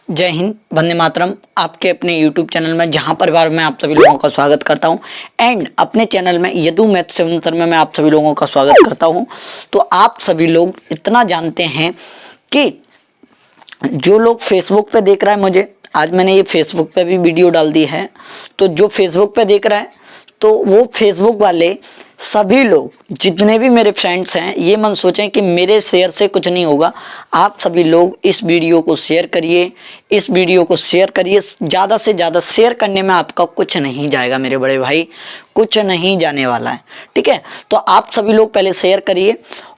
जय हिंद, वंदे मातरम। आपके अपने YouTube चैनल में जहां परिवार में आप सभी लोगों का स्वागत करता हूं एंड अपने चैनल में यदु मैथ 7 सर में मैं आप सभी लोगों का स्वागत करता हूं। तो आप सभी लोग इतना जानते हैं कि जो लोग फेसबुक पे देख रहा है मुझे, आज मैंने ये फेसबुक पे भी वीडियो डाल दी है, तो जो फेसबुक पे देख रहा है तो वो फेसबुक वाले सभी लोग जितने भी मेरे फ्रेंड्स हैं, ये मन सोचें कि मेरे शेयर से कुछ नहीं होगा। आप सभी लोग इस वीडियो को शेयर करिए, इस वीडियो को शेयर करिए। ज़्यादा से ज़्यादा शेयर करने में आपका कुछ नहीं जाएगा मेरे बड़े भाई, कुछ नहीं जाने वाला है। ठीक है, तो आप सभी लोग पहले शेयर करिए।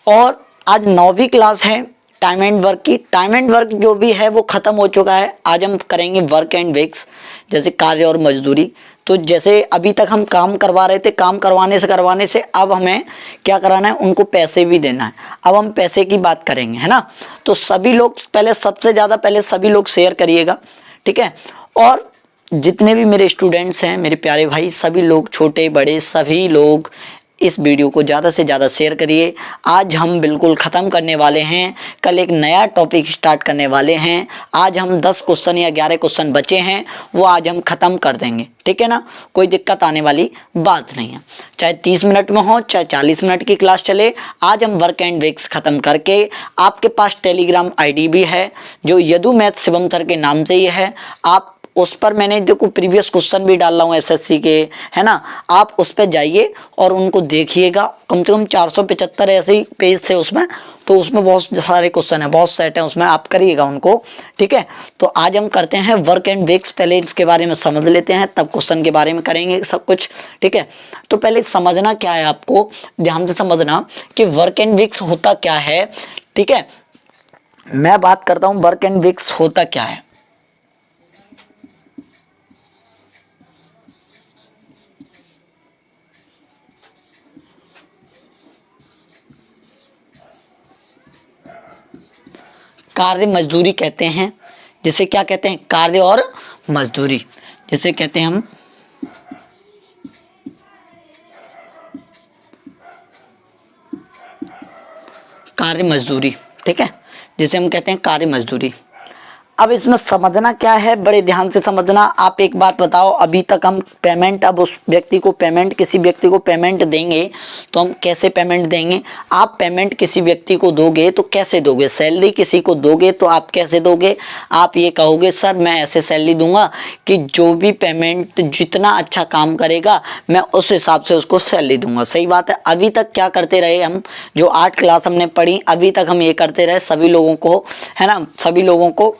और आज 9वीं क्लास है टाइम एंड वर्क की। टाइम एंड वर्क जो भी है वो ख़त्म हो चुका है। आज हम करेंगे वर्क एंड वेक्स, जैसे कार्य और मजदूरी। तो जैसे अभी तक हम काम करवा रहे थे, काम करवाने से अब हमें क्या कराना है, उनको पैसे भी देना है। अब हम पैसे की बात करेंगे, है ना। तो सभी लोग पहले, सबसे ज़्यादा पहले सभी लोग शेयर करिएगा, ठीक है। और जितने भी मेरे स्टूडेंट्स हैं, मेरे प्यारे भाई, सभी लोग, छोटे बड़े सभी लोग इस वीडियो को ज़्यादा से ज़्यादा शेयर करिए। आज हम बिल्कुल ख़त्म करने वाले हैं, कल एक नया टॉपिक स्टार्ट करने वाले हैं। आज हम 10 क्वेश्चन या 11 क्वेश्चन बचे हैं, वो आज हम ख़त्म कर देंगे, ठीक है ना। कोई दिक्कत आने वाली बात नहीं है, चाहे 30 मिनट में हो चाहे 40 मिनट की क्लास चले। आज हम वर्क एंड वेक्स ख़त्म करके, आपके पास टेलीग्राम ID भी है जो यदु मैथ शिवम सर के नाम से ही है। आप उस पर मैंने देखो प्रीवियस क्वेश्चन भी डाल रहा हूँ SSC के, है ना। आप उस पर जाइए और उनको देखिएगा। कम से कम 475 ऐसे ही पेज थे उसमें, तो उसमें बहुत सारे क्वेश्चन हैं, बहुत सेट हैं उसमें, आप करिएगा उनको, ठीक है। तो आज हम करते हैं वर्क एंड वेक्स। पहले इसके बारे में समझ लेते हैं, तब क्वेश्चन के बारे में करेंगे सब कुछ, ठीक है। तो पहले समझना क्या है, आपको ध्यान से समझना कि वर्क एंड वेक्स होता क्या है, ठीक है। मैं बात करता हूँ वर्क एंड वेक्स होता क्या है। कार्य मजदूरी कहते हैं, जिसे क्या कहते हैं, कार्य और मजदूरी, जिसे कहते हैं हम कार्य मजदूरी, ठीक है, जिसे हम कहते हैं कार्य मजदूरी। अब इसमें समझना क्या है, बड़े ध्यान से समझना। आप एक बात बताओ, अभी तक हम पेमेंट, अब उस व्यक्ति को पेमेंट, किसी व्यक्ति को पेमेंट देंगे तो हम कैसे पेमेंट देंगे। आप पेमेंट किसी व्यक्ति को दोगे तो कैसे दोगे, सैलरी किसी को दोगे तो आप कैसे दोगे। आप ये कहोगे सर मैं ऐसे सैलरी दूंगा कि जो भी पेमेंट, जितना अच्छा काम करेगा मैं उस हिसाब से उसको सैलरी दूंगा। सही बात है। अभी तक क्या करते रहे हम, जो 8 क्लास हमने पढ़ी, अभी तक हम ये करते रहे, सभी लोगों को, है ना, सभी लोगों को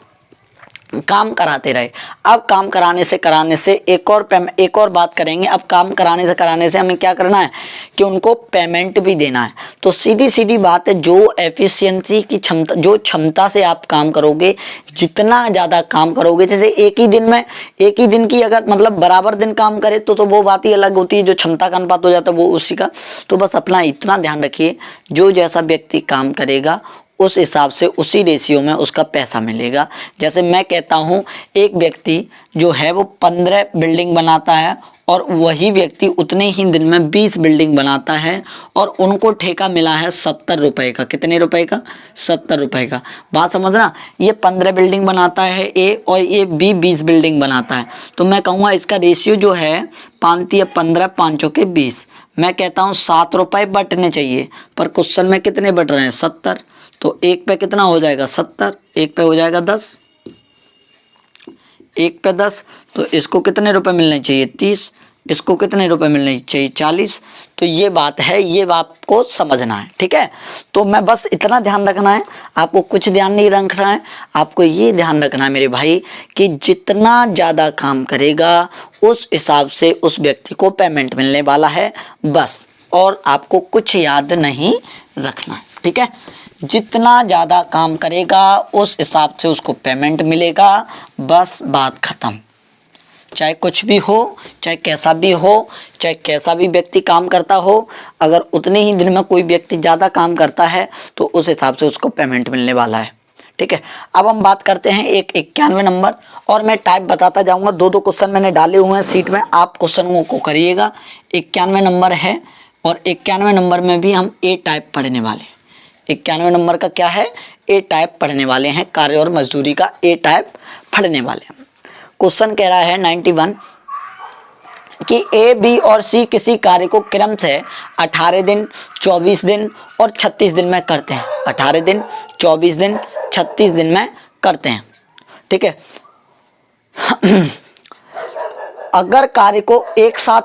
काम कराते रहे। अब काम कराने से एक और बात करेंगे। अब काम कराने से हमें क्या करना है कि उनको पेमेंट भी देना है। तो सीधी सीधी बात है, जो एफिशिएंसी की क्षमता, जो क्षमता से आप काम करोगे, जितना ज़्यादा काम करोगे, जैसे एक ही दिन की अगर मतलब बराबर दिन काम करे तो वो बात ही अलग होती है, जो क्षमता का अनुपात हो जाता है वो उसी का। तो बस अपना इतना ध्यान रखिए, जो जैसा व्यक्ति काम करेगा उस हिसाब से, उसी रेशियो में उसका पैसा मिलेगा। जैसे मैं कहता हूँ, एक व्यक्ति जो है वो 15 बिल्डिंग बनाता है और वही व्यक्ति उतने ही दिन में 20 बिल्डिंग बनाता है और उनको ठेका मिला है 70 रुपए का। कितने रुपए का? 70 रुपए का। बात समझना, ये 15 बिल्डिंग बनाता है ए, और ये 20 बिल्डिंग बनाता है। तो मैं कहूँगा इसका रेशियो जो है 5 या 15, 5 के 20। मैं कहता हूँ 7 रुपए बटने चाहिए, पर क्वेश्चन में कितने बट रहे हैं? 70। तो एक पे कितना हो जाएगा? 70। एक पे हो जाएगा 10, एक पे 10। तो इसको कितने रुपए मिलने चाहिए? 30। इसको कितने रुपए मिलने चाहिए? 40। तो ये बात है, ये बात को समझना है, ठीक है। तो मैं बस इतना ध्यान रखना है, आपको कुछ ध्यान नहीं रखना है। आपको ये ध्यान रखना है मेरे भाई कि जितना ज़्यादा काम करेगा उस हिसाब से उस व्यक्ति को पेमेंट मिलने वाला है, बस। और आपको कुछ याद नहीं रखना है, ठीक है। जितना ज़्यादा काम करेगा उस हिसाब से उसको पेमेंट मिलेगा, बस बात ख़त्म। चाहे कुछ भी हो, चाहे कैसा भी हो, चाहे कैसा भी व्यक्ति काम करता हो, अगर उतने ही दिन में कोई व्यक्ति ज़्यादा काम करता है तो उस हिसाब से उसको पेमेंट मिलने वाला है, ठीक है। अब हम बात करते हैं एक 91 नंबर, और मैं टाइप बताता जाऊँगा। 2 क्वेश्चन मैंने डाले हुए हैं सीट में, आप क्वेश्चनों को करिएगा। 91 नंबर है और 91 नंबर में भी हम A टाइप पढ़ने वाले हैं। 91 नंबर का क्या है? A टाइप पढ़ने वाले हैं। कार्य और मजदूरी का A टाइप पढ़ने वाले हैं। क्वेश्चन कह रहा है 91 कि ए, बी और सी किसी कार्य को क्रम से 18 दिन, 24 दिन और 36 दिन में करते हैं। 18 दिन, 24 दिन, 36 दिन में करते हैं। ठीक है। अगर कार्य को एक साथ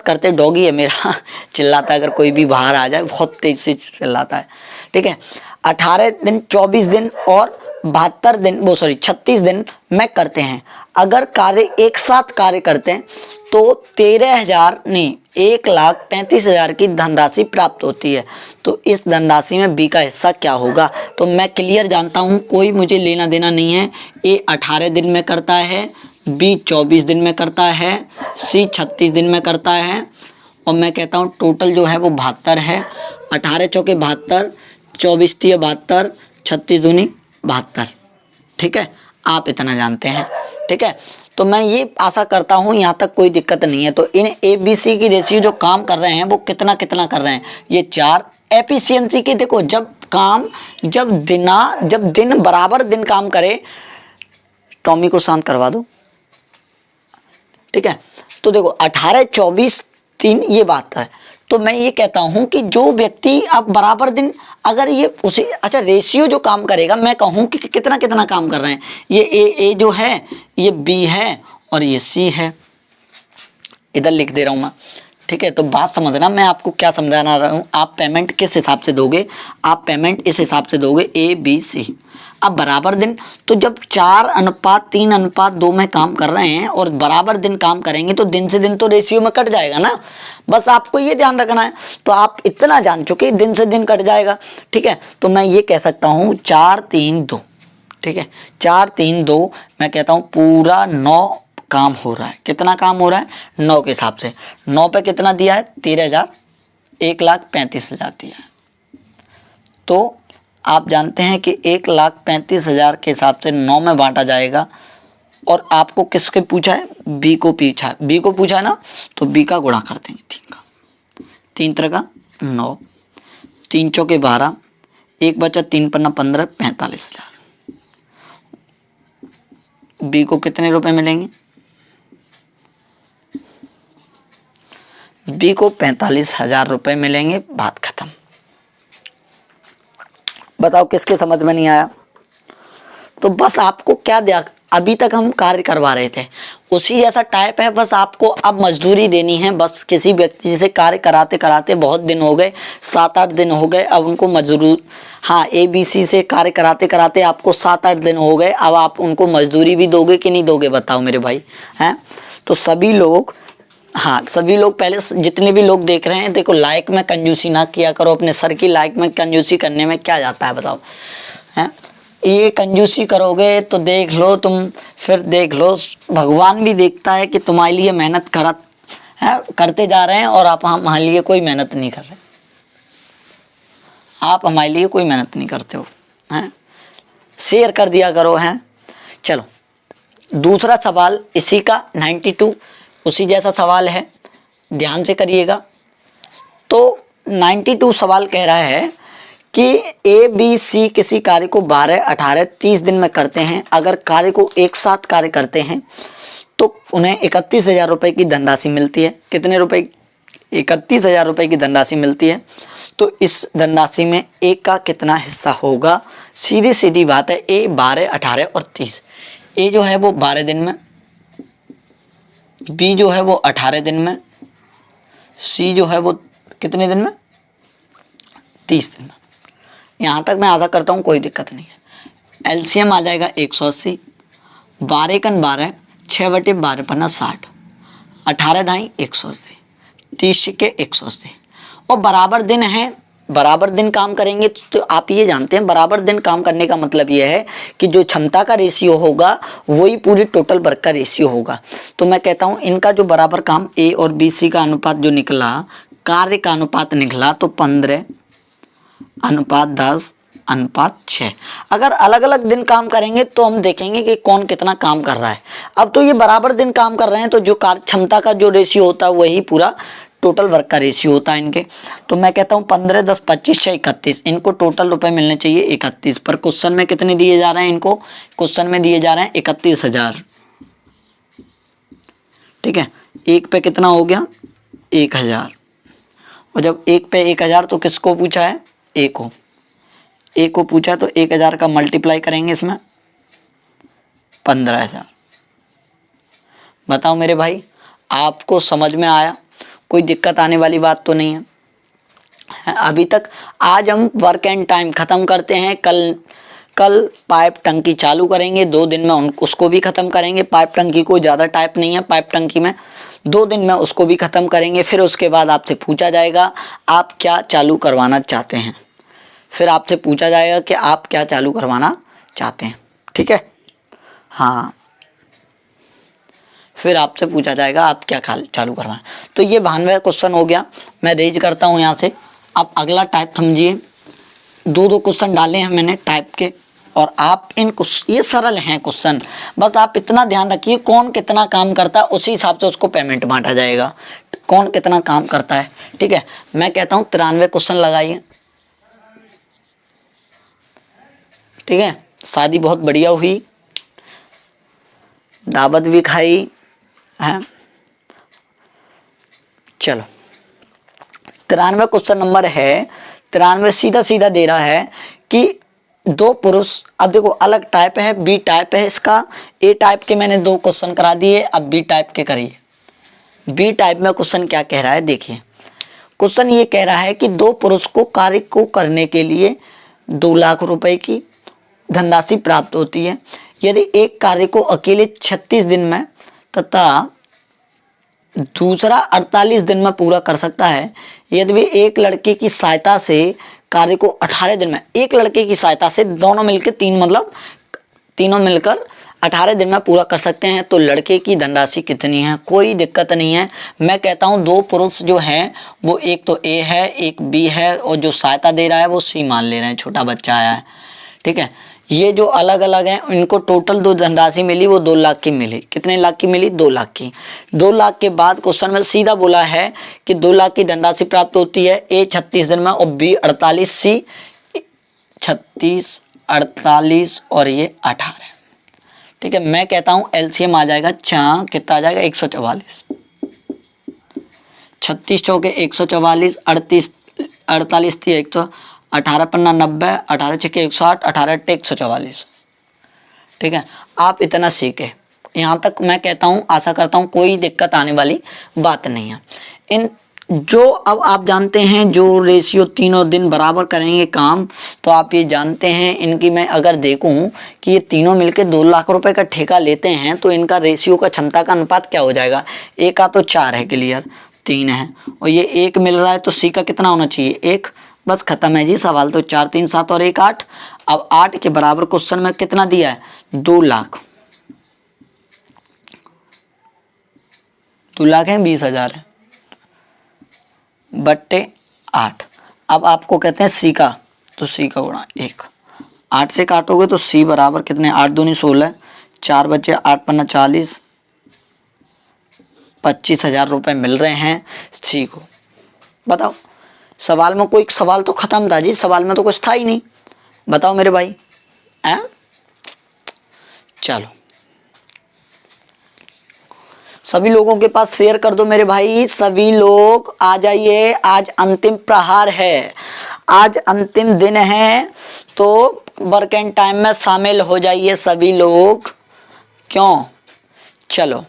करते, डॉगी है मेरा चिल्लाता है, अगर कोई भी बाहर आ जाए बहुत तेज से चिल्लाता है। ठीक है। 18 दिन, 24 दिन और 36 दिन में करते हैं। अगर कार्य एक साथ कार्य करते हैं तो 1,35,000 की धनराशि प्राप्त होती है। तो इस धनराशि में बी का हिस्सा क्या होगा? तो मैं क्लियर जानता हूँ, कोई मुझे लेना देना नहीं है। ए 18 दिन में करता है, बी 24 दिन में करता है, सी 36 दिन में करता है, और मैं कहता हूँ टोटल जो है वो 72 है। 18 चौके 72, 24 तिया 72, 36 दूनी 72। ठीक है, आप इतना जानते हैं। ठीक है, तो मैं ये आशा करता हूँ यहाँ तक कोई दिक्कत नहीं है। तो इन ए बी सी की रेशियो जो काम कर रहे हैं वो कितना कितना कर रहे हैं, ये 4। एफिशिएंसी की देखो, जब दिन बराबर दिन काम करे, टॉमी को शांत करवा दो। ठीक है, तो देखो 18, 24, 3 ये बात है। तो मैं ये कहता हूं कि जो व्यक्ति अब बराबर दिन अगर ये उसे अच्छा रेशियो जो काम करेगा, मैं कहूं कि कितना कितना काम कर रहे हैं, ये ए जो है, ये बी है और ये सी है। इधर लिख दे रहा हूं मैं। ठीक है, तो बात समझना, मैं आपको क्या समझाना रहा हूं। आप पेमेंट किस हिसाब से दोगे? आप पेमेंट इस हिसाब से दोगे ए बी सी। अब बराबर दिन, तो जब 4:3:2 में काम कर रहे हैं और बराबर दिन काम करेंगे तो दिन से दिन तो रेशियो में कट जाएगा ना। बस आपको ये ध्यान रखना है। तो आप इतना जान चुके, दिन से दिन कट जाएगा। ठीक है, तो मैं ये कह सकता हूँ 4:3:2। ठीक है, 4:3:2 मैं कहता हूँ पूरा 9 काम हो रहा है। कितना काम हो रहा है? 9 के हिसाब से। 9 पे कितना दिया है? 13,000, 1,35,000 दिया है। तो आप जानते हैं कि 1,35,000 के हिसाब से 9 में बांटा जाएगा। और आपको किसके पूछा है? बी को पूछा है। बी को पूछा है ना, तो बी का गुणा कर देंगे 3 का। 3 3 का 9, 3 चौके 12, 1 बचा 3 पन्ना 15, 45,000। बी को कितने रुपए मिलेंगे? बी को 45,000 रुपए मिलेंगे। बात खत्म। बताओ किसके समझ में नहीं आया? तो बस आपको क्या दिया, अभी तक हम कार्य करवा रहे थे उसी जैसा टाइप है। बस आपको अब मजदूरी देनी है। बस किसी व्यक्ति से कार्य कराते कराते बहुत दिन हो गए, 7-8 दिन हो गए, अब उनको मजदूरी, हाँ ABC से कार्य कराते कराते आपको 7-8 दिन हो गए। अब आप उनको मजदूरी भी दोगे कि नहीं दोगे? बताओ मेरे भाई। हैं तो सभी लोग, हाँ सभी लोग, पहले जितने भी लोग देख रहे हैं, देखो लाइक में कंजूसी ना किया करो। अपने सर की लाइक में कंजूसी करने में क्या जाता है बताओ? हैं ये कंजूसी करोगे तो देख लो तुम, फिर देख लो भगवान भी देखता है कि तुम्हारे लिए मेहनत करते जा रहे हैं और आप हमारे लिए कोई मेहनत नहीं कर रहे। आप हमारे लिए कोई मेहनत नहीं करते हो। हैं शेयर कर दिया करो। हैं चलो दूसरा सवाल इसी का 92 उसी जैसा सवाल है, ध्यान से करिएगा। तो 92 सवाल कह रहा है कि ए बी सी किसी कार्य को 12, 18, 30 दिन में करते हैं। अगर कार्य को एक साथ कार्य करते हैं तो उन्हें 31,000 रुपये की धनराशि मिलती है। कितने रुपए? 31,000 रुपये की धनराशि मिलती है। तो इस धनराशि में ए का कितना हिस्सा होगा? सीधी सीधी बात है। ए 12, 18 और 30। ए जो है वो 12 दिन में, बी जो है वो 18 दिन में, सी जो है वो कितने दिन में? 30 दिन में। यहाँ तक मैं आशा करता हूँ कोई दिक्कत नहीं है। एलसीएम आ जाएगा 180, 12 कन 12, 6/12 पन्ना 60, 18 ढाई 180, 30 सिक्के 180। और बराबर दिन है, बराबर दिन काम करेंगे तो आप ये जानते हैं बराबर दिन काम करने का मतलब ये है कि जो क्षमता का रेशियो होगा वही पूरी टोटल वर्क का रेशियो होगा। तो मैं कहता हूँ इनका जो बराबर काम ए और बी सी का अनुपात जो निकला, कार्य का अनुपात निकला, तो 15:10:6। अगर अलग अलग दिन काम करेंगे तो हम देखेंगे कि कौन कितना काम कर रहा है। अब तो ये बराबर दिन काम कर रहे हैं तो जो कार्य क्षमता का जो रेशियो होता है वही पूरा टोटल वर्क का रेशियो होता है इनके। तो मैं कहता हूँ 15, 10, 25, 6, 31, इनको टोटल रुपए मिलने चाहिए 31। पर क्वेश्चन में कितने दिए जा रहे हैं इनको? क्वेश्चन में दिए जा रहे हैं 31,000। ठीक है, एक पे कितना हो गया? 1,000। और जब एक पे 1,000 तो किसको पूछा है? ए को। ए को पूछा तो 1,000 का मल्टीप्लाई करेंगे इसमें 15,000। बताओ मेरे भाई, आपको समझ में आया? कोई दिक्कत आने वाली बात तो नहीं है अभी तक? आज हम वर्क एंड टाइम खत्म करते हैं। कल पाइप टंकी चालू करेंगे, 2 दिन में उसको भी खत्म करेंगे। पाइप टंकी को ज़्यादा टाइप नहीं है पाइप टंकी में, 2 दिन में उसको भी खत्म करेंगे। फिर उसके बाद आपसे पूछा जाएगा आप क्या चालू करवाना चाहते हैं। फिर आपसे पूछा जाएगा कि आप क्या चालू करवाना चाहते हैं। ठीक है, हाँ, फिर आपसे पूछा जाएगा आप क्या चालू करवाना। तो ये 92 क्वेश्चन हो गया। मैं रेज करता हूँ यहाँ से। अब अगला टाइप समझिए। 2-2 क्वेश्चन डाले हैं मैंने टाइप के, और आप ये सरल हैं क्वेश्चन। बस आप इतना ध्यान रखिए कौन कितना काम करता है, उसी हिसाब से उसको पेमेंट बांटा जाएगा। कौन कितना काम करता है। ठीक है, मैं कहता हूँ 93 क्वेश्चन लगाइए। ठीक है, शादी बहुत बढ़िया हुई, दावत भी खाई है। चलो 93 क्वेश्चन नंबर है। 93 सीधा सीधा दे रहा है कि 2 पुरुष, अब देखो अलग टाइप है, बी टाइप है इसका। ए टाइप के मैंने 2 क्वेश्चन करा दिए, अब बी टाइप के करिए। बी टाइप में क्वेश्चन क्या कह रहा है देखिए। क्वेश्चन ये कह रहा है कि 2 पुरुष को कार्य को करने के लिए 2 लाख रुपए की धनराशि प्राप्त होती है। यदि एक कार्य को अकेले 36 दिन में तथा दूसरा 48 दिन में पूरा कर सकता है, यदि वे एक लड़के की सहायता से कार्य को 18 दिन में, एक लड़के की सहायता से दोनों मिलकर 3, मतलब तीनों मिलकर 18 दिन में पूरा कर सकते हैं, तो लड़के की धनराशि कितनी है? कोई दिक्कत नहीं है। मैं कहता हूं 2 पुरुष जो हैं वो एक तो ए है, एक बी है, और जो सहायता दे रहा है वो सी मान ले रहे हैं, छोटा बच्चा आया है। ठीक है, ये जो अलग अलग हैं इनको टोटल 2 धनराशि मिली, वो 2 लाख की मिली। कितने लाख की मिली? 2 लाख की। 2 लाख के बाद क्वेश्चन में सीधा बोला है कि 2 लाख की धनराशि प्राप्त होती है, ए 36 दिन में और बी 48, सी 36, 48 और ये 18। ठीक है, मैं कहता हूं एलसीएम आ जाएगा कितना आ जाएगा? 144। 36 चौके 144, 38 48 थी 18 पन्ना 90, 18 छक्के 108, 18 अट्टे 144। ठीक है, आप इतना सीखे। यहाँ तक मैं कहता हूँ, आशा करता हूँ कोई दिक्कत आने वाली बात नहीं है। इन जो अब आप जानते हैं जो रेशियो तीनों दिन बराबर करेंगे काम, तो आप ये जानते हैं इनकी, मैं अगर देखूं कि ये तीनों मिलके 2 लाख रुपए का ठेका लेते हैं तो इनका रेशियो का क्षमता का अनुपात क्या हो जाएगा? ए का तो 4 है क्लियर, 3 है, और ये 1 मिल रहा है तो सी का कितना होना चाहिए? 1। बस खत्म है जी सवाल। तो 4, 3, 7 और 1, 8। अब 8 के बराबर क्वेश्चन में कितना दिया है? 2 लाख। 2 लाख है 20,000 है बट्टे 8। अब आपको कहते हैं सी का, तो सी का गुणा 1। 8 से काटोगे तो सी बराबर कितने? 8 दूनी 16, 4 बचे 8 पन्ना 40, 25,000 रुपये मिल रहे हैं सी को। बताओ, सवाल में कोई सवाल तो खत्म था जी, सवाल में तो कुछ था ही नहीं। बताओ मेरे भाई, हैं? चलो सभी लोगों के पास शेयर कर दो मेरे भाई, सभी लोग आ जाइए। आज अंतिम प्रहार है, आज अंतिम दिन है, तो वर्क एंड टाइम में शामिल हो जाइए सभी लोग। क्यों? चलो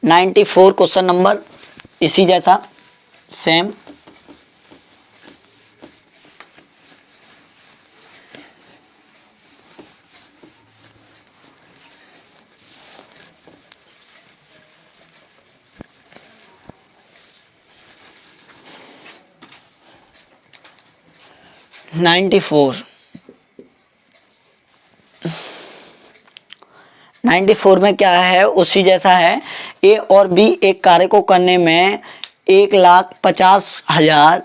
94 क्वेश्चन नंबर इसी जैसा सेम। नाइन्टी फोर में क्या है? उसी जैसा है। ए और बी एक कार्य को करने में 1,50,000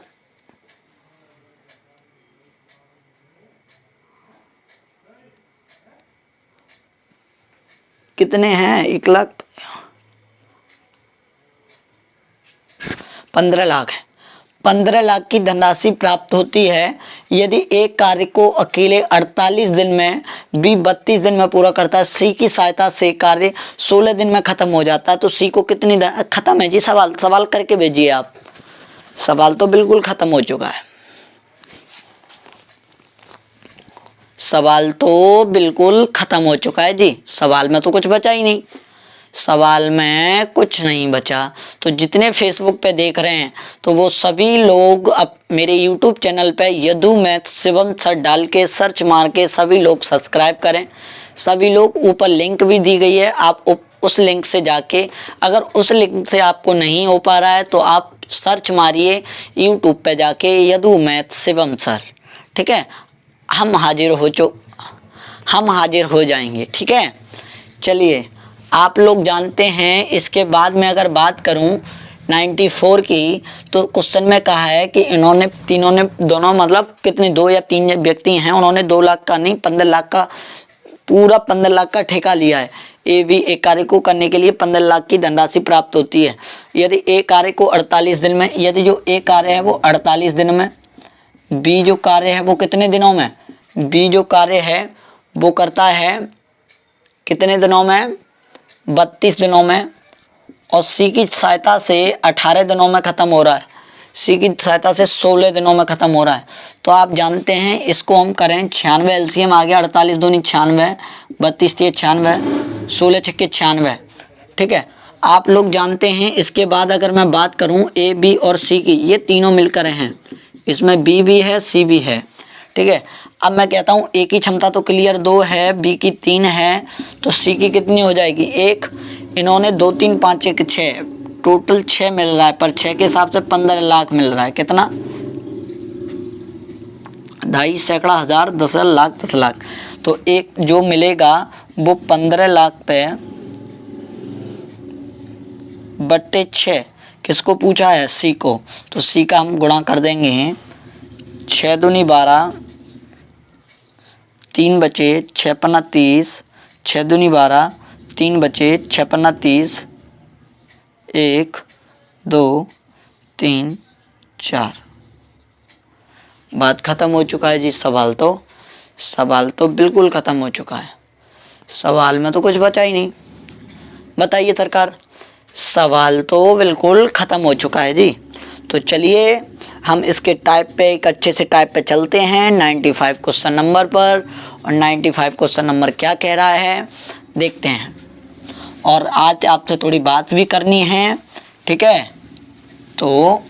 कितने हैं? 15 लाख है। 15 लाख की धनराशि प्राप्त होती है यदि एक कार्य को अकेले 48 दिन में, बी 32 दिन में पूरा करता है, सी की सहायता से कार्य 16 दिन में खत्म हो जाता है। तो सी को कितनी खत्म है जी? सवाल करके भेजिए आप। सवाल तो बिल्कुल खत्म हो चुका है, सवाल तो बिल्कुल खत्म हो चुका है जी। सवाल में तो कुछ बचा ही नहीं, सवाल में कुछ नहीं बचा। तो जितने फेसबुक पे देख रहे हैं तो वो सभी लोग अब मेरे यूट्यूब चैनल पे यदु मैथ शिवम सर डाल के सर्च मार के सभी लोग सब्सक्राइब करें। सभी लोग, ऊपर लिंक भी दी गई है, आप उस लिंक से जाके, अगर उस लिंक से आपको नहीं हो पा रहा है तो आप सर्च मारिए यूट्यूब पे जाके यदु मैथ शिवम सर, ठीक है। हम हाजिर हो जाएंगे, ठीक है। चलिए, आप लोग जानते हैं, इसके बाद में अगर बात करूं 94 की, तो क्वेश्चन में कहा है कि इन्होंने तीनों ने, दोनों मतलब कितने, 2 या 3 व्यक्ति हैं, उन्होंने 2 लाख का नहीं 15 लाख का, पूरा 15 लाख का ठेका लिया है। ए भी एक कार्य को करने के लिए 15 लाख की धनराशि प्राप्त होती है यदि एक कार्य को 48 दिन में, यदि जो एक कार्य है वो 48 दिन में, बी जो कार्य है वो कितने दिनों में, बी जो कार्य है वो करता है कितने दिनों में, 32 दिनों में, और सी की सहायता से 18 दिनों में खत्म हो रहा है, सी की सहायता से 16 दिनों में खत्म हो रहा है। तो आप जानते हैं, इसको हम करें 96, एलसीएम आ गया, 48 दूनी 96, 32 ये 96, 16 छक्के 96, ठीक है। आप लोग जानते हैं, इसके बाद अगर मैं बात करूं ए बी और सी की, ये तीनों मिलकर हैं, इसमें बी भी है सी भी है, ठीक है। अब मैं कहता हूँ ए की क्षमता तो क्लियर 2 है, बी की 3 है, तो सी की कितनी हो जाएगी 1। इन्होंने 2 3 5 1 6, टोटल 6 मिल रहा है, पर 6 के हिसाब से 15 लाख मिल रहा है। कितना? 2.5 सैकड़ा हज़ार 10 लाख 10 लाख। तो एक जो मिलेगा वो 15 लाख पे बट्टे 6 किसको पूछा है? सी को। तो सी का हम गुणा कर देंगे, 6 दूनी 12, 3 बचे 6 पन्ना 30, 6 दूनी 12, 3 बचे 6 पन्ना 30, 1 2 3 4। बात खत्म हो चुका है जी। सवाल तो बिल्कुल खत्म हो चुका है, सवाल में तो कुछ बचा ही नहीं। बताइए सरकार, सवाल तो बिल्कुल खत्म हो चुका है जी। तो चलिए हम इसके टाइप पे, एक अच्छे से टाइप पे चलते हैं 95 क्वेश्चन नंबर पर। और 95 क्वेश्चन नंबर क्या कह रहा है देखते हैं। और आज आपसे थोड़ी बात भी करनी है, ठीक है। तो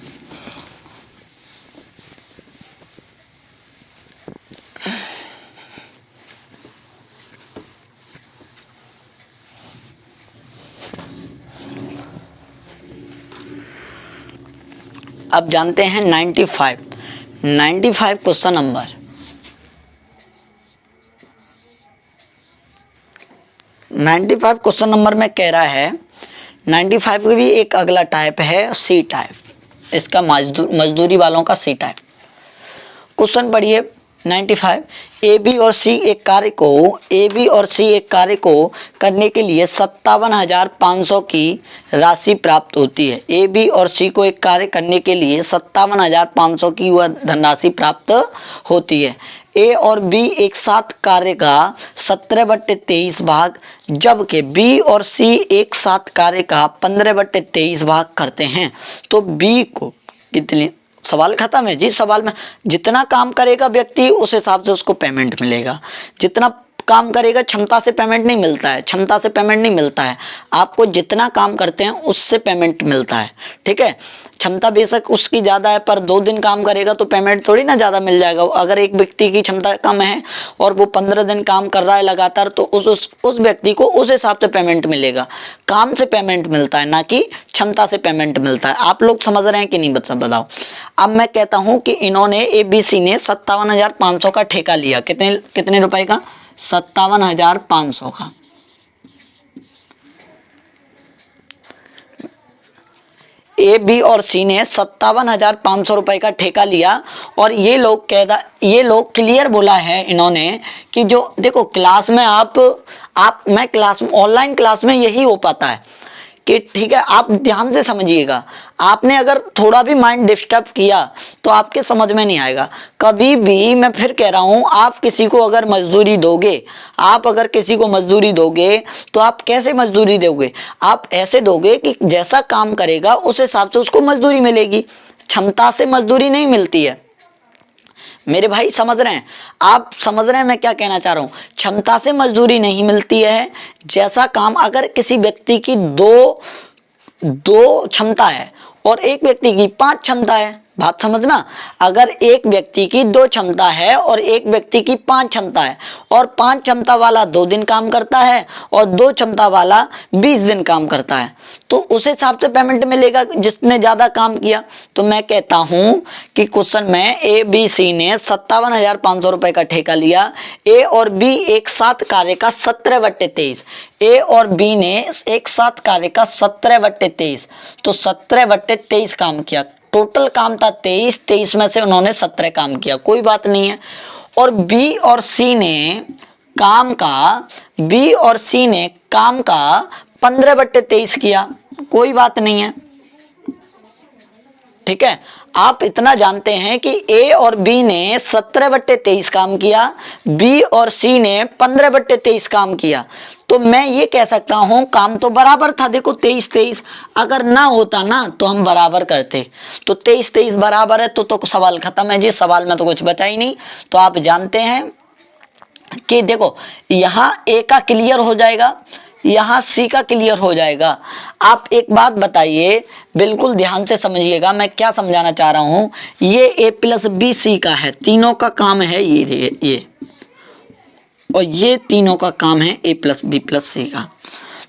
अब जानते हैं 95 क्वेश्चन नंबर। 95 क्वेश्चन नंबर में कह रहा है, 95 का भी एक अगला टाइप है सी टाइप, इसका मजदूरी वालों का सी टाइप। क्वेश्चन पढ़िए 95, ए बी और सी एक कार्य को करने के लिए 57,500 की राशि प्राप्त होती है। ए बी और सी को एक कार्य करने के लिए 57,500 की वह धनराशि प्राप्त होती है। ए और बी एक साथ कार्य का 17/23 भाग, जबकि बी और सी एक साथ कार्य का 15/23 भाग करते हैं। तो बी को कितनी, सवाल खत्म है जी। सवाल में जितना काम करेगा व्यक्ति उस हिसाब से उसको पेमेंट मिलेगा। जितना काम करेगा, क्षमता से पेमेंट नहीं मिलता है, क्षमता से पेमेंट नहीं मिलता है। आपको जितना काम करते हैं उससे पेमेंट मिलता है, ठीक है। क्षमता बेशक उसकी ज़्यादा है, पर 2 दिन काम करेगा तो पेमेंट थोड़ी ना ज़्यादा मिल जाएगा। अगर एक व्यक्ति की क्षमता कम है और वो 15 दिन काम कर रहा है लगातार, तो उस व्यक्ति को उस हिसाब से पेमेंट मिलेगा। काम से पेमेंट मिलता है, ना कि क्षमता से पेमेंट मिलता है। आप लोग समझ रहे हैं कि नहीं बच्चा? बताओ। अब मैं कहता हूँ कि इन्होंने ABC ने 57,500 का ठेका लिया। कितने रुपए का? 57,500 का। ए बी और सी ने 57,500 रुपए का ठेका लिया। और ये लोग क्लियर बोला है इन्होंने कि जो देखो क्लास में मैं ऑनलाइन क्लास में यही हो पाता है कि ठीक है, आप ध्यान से समझिएगा, आपने अगर थोड़ा भी माइंड डिस्टर्ब किया तो आपके समझ में नहीं आएगा कभी भी। मैं फिर कह रहा हूं, आप किसी को अगर मजदूरी दोगे, आप अगर किसी को मजदूरी दोगे तो आप कैसे मजदूरी दोगे? आप ऐसे दोगे कि जैसा काम करेगा उस हिसाब से उसको मजदूरी मिलेगी। क्षमता से मजदूरी नहीं मिलती है। मेरे भाई समझ रहे हैं? आप समझ रहे हैं मैं क्या कहना चाह रहा हूं? क्षमता से मजदूरी नहीं मिलती है। जैसा काम, अगर किसी व्यक्ति की दो दो क्षमता है और एक व्यक्ति की 5 क्षमता है, बात समझना। अगर एक व्यक्ति की 2 क्षमता है और एक व्यक्ति की 5 क्षमता है, और 5 क्षमता वाला 2 दिन काम करता है और 2 क्षमता वाला 20 दिन काम करता है, तो उस हिसाब से पेमेंट मिलेगा जिसने ज्यादा काम किया। तो मैं कहता हूं कि क्वेश्चन में ए बी सी ने 57,500 रुपए का ठेका लिया। ए और बी एक साथ कार्य का 17/23, ए और बी ने एक साथ कार्य का 17/23, तो 17/23 काम किया। टोटल काम था 23 में से उन्होंने 17 काम किया, कोई बात नहीं है। और बी और सी ने काम का 15/23 किया, कोई बात नहीं है। ठीक है, आप इतना जानते हैं कि ए और बी ने 17/23 काम किया, बी और सी ने 15/23 काम किया, तो मैं ये कह सकता हूं काम तो बराबर था। देखो 23-23 अगर ना होता ना तो हम बराबर करते, तो 23-23 बराबर है तो सवाल खत्म है जी, सवाल में तो कुछ बचा ही नहीं। तो आप जानते हैं कि देखो यहां ए का क्लियर हो जाएगा, यहां सी का क्लियर हो जाएगा। आप एक बात बताइए, बिल्कुल ध्यान से समझिएगा मैं क्या समझाना चाह रहा हूं। ये ए प्लस बी सी का है, तीनों का काम है ये और ये तीनों का काम है ए प्लस बी प्लस सी का।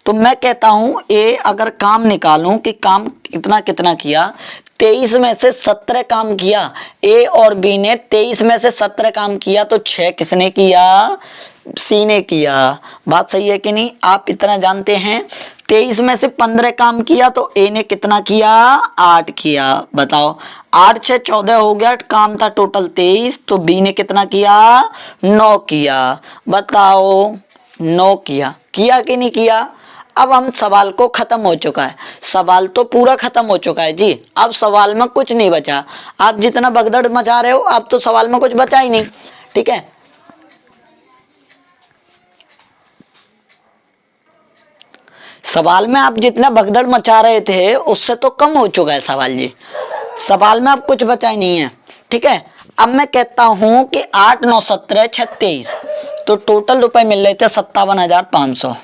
तो मैं कहता हूं ए अगर काम निकालूं कि काम कितना कितना किया, 23 में से 17 काम किया। ए और बी ने 23 में से 17 काम किया, तो 6 किसने किया? सी ने किया। बात सही है कि नहीं? आप इतना जानते हैं 23 में से 15 काम किया तो ए ने कितना किया? 8 किया। बताओ 8 6 14 हो गया, काम था टोटल 23, तो बी ने कितना किया? 9 किया। बताओ 9 किया कि नहीं किया? अब हम सवाल को खत्म हो चुका है, सवाल तो पूरा खत्म हो चुका है जी। अब सवाल में कुछ नहीं बचा, आप जितना भगदड़ मचा रहे हो अब तो सवाल में कुछ बचा ही नहीं। ठीक है, सवाल में आप जितना भगदड़ मचा रहे थे उससे तो कम हो चुका है सवाल जी, सवाल में अब कुछ बचा ही नहीं है। ठीक है, अब मैं कहता हूं कि 8 9 17 36, तो टोटल रुपए मिल रहे थे 57,500।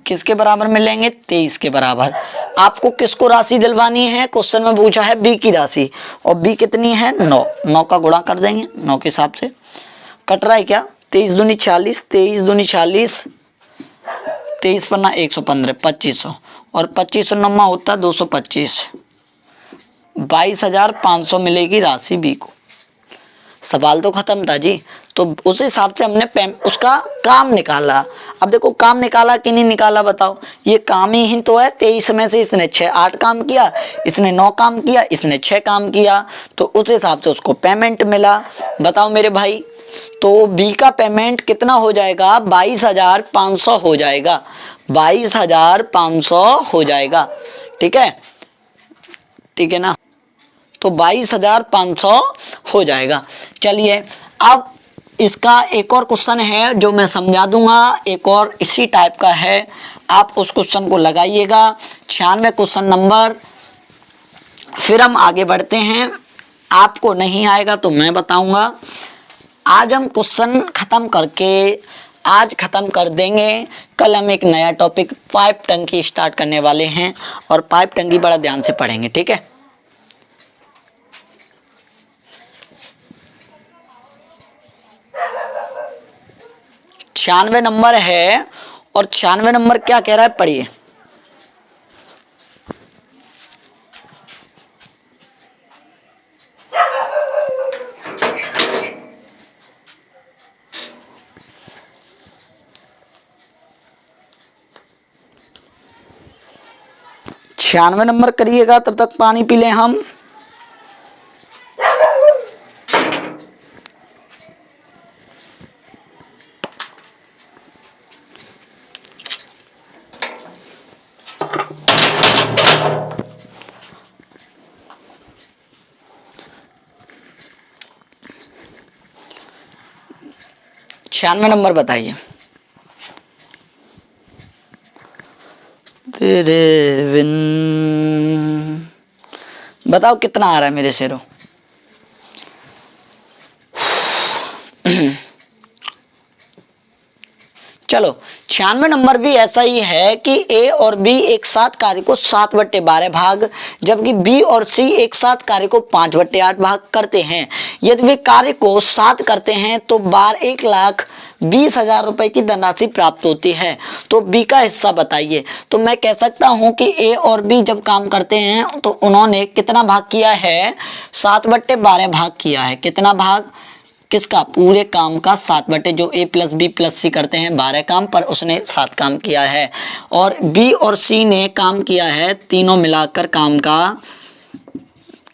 किसके बराबर मिलेंगे? 23 के बराबर। आपको किसको राशि दिलवानी है? क्वेश्चन में पूछा है बी की राशि, और बी कितनी है? 9। 9 का गुणा कर देंगे, 9 के हिसाब से कट रहा है क्या? 23 दूनी 40, 23 दूनी 40, 23 पन्ना 115, 2500, और 2500 नम्मा होता है 225। 22,500 मिलेगी राशि बी को। सवाल तो खत्म था जी, तो उस हिसाब से हमने उसका काम निकाला। अब देखो काम निकाला कि नहीं निकाला बताओ? ये काम ही तो है। 23 में से इसने 8 काम किया, इसने 9 काम किया, इसने 6 काम किया, तो उस हिसाब से उसको पेमेंट मिला। बताओ मेरे भाई, तो बी का पेमेंट कितना हो जाएगा? 22,500 हो जाएगा, 22,500 हो जाएगा। ठीक है ना? तो 22,500 हो जाएगा। चलिए अब इसका एक और क्वेश्चन है जो मैं समझा दूंगा, एक और इसी टाइप का है, आप उस क्वेश्चन को लगाइएगा, 96 क्वेश्चन नंबर। फिर हम आगे बढ़ते हैं, आपको नहीं आएगा तो मैं बताऊंगा। आज हम क्वेश्चन खत्म करके आज खत्म कर देंगे, कल हम एक नया टॉपिक पाइप टंकी स्टार्ट करने वाले हैं, और पाइप टंकी बड़ा ध्यान से पढ़ेंगे। ठीक है, 96 नंबर है, और 96 नंबर क्या कह रहा है पढ़िए। छियानवे नंबर करिएगा, तब तक पानी पी लें हम। 96 नंबर बताइए। तेरे बिन बताओ कितना आ रहा है मेरे शेरों। चलो 96 नंबर भी ऐसा ही है कि ए और बी एक साथ कार्य को 7/12 भाग, जबकि बी और सी एक साथ कार्य को 5/8 भाग करते हैं। यदि वे कार्य को 7 करते हैं तो बार 1,20,000 रुपए की धनराशि प्राप्त होती है। तो बी का हिस्सा बताइए। तो मैं कह सकता हूं कि ए और बी जब काम करते हैं तो उन्होंने कितना भाग किया है, 7/12 भाग किया है। कितना भाग किसका, पूरे काम का 7 जो ए प्लस बी प्लस सी करते हैं 12 काम, पर उसने 7 काम किया है। और बी और सी ने काम किया है तीनों मिलाकर काम का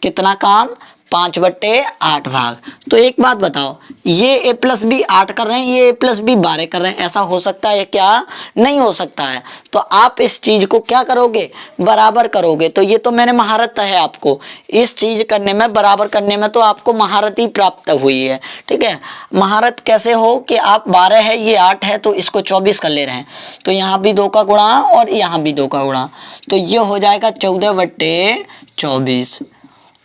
कितना काम, 5/8 भाग। तो एक बात बताओ, ये ए प्लस बी 8 कर रहे हैं, ये ए प्लस बी 12 कर रहे हैं, ऐसा हो सकता है क्या, नहीं हो सकता है। तो आप इस चीज को क्या करोगे, बराबर करोगे। तो ये तो मैंने महारत है आपको इस चीज करने में, बराबर करने में तो आपको महारत ही प्राप्त हुई है। ठीक है, महारत कैसे हो कि आप 12 है ये 8 है तो इसको 24 कर ले रहे हैं, तो यहाँ भी 2 का गुणा और यहाँ भी 2 का गुणा, तो ये हो जाएगा 14/24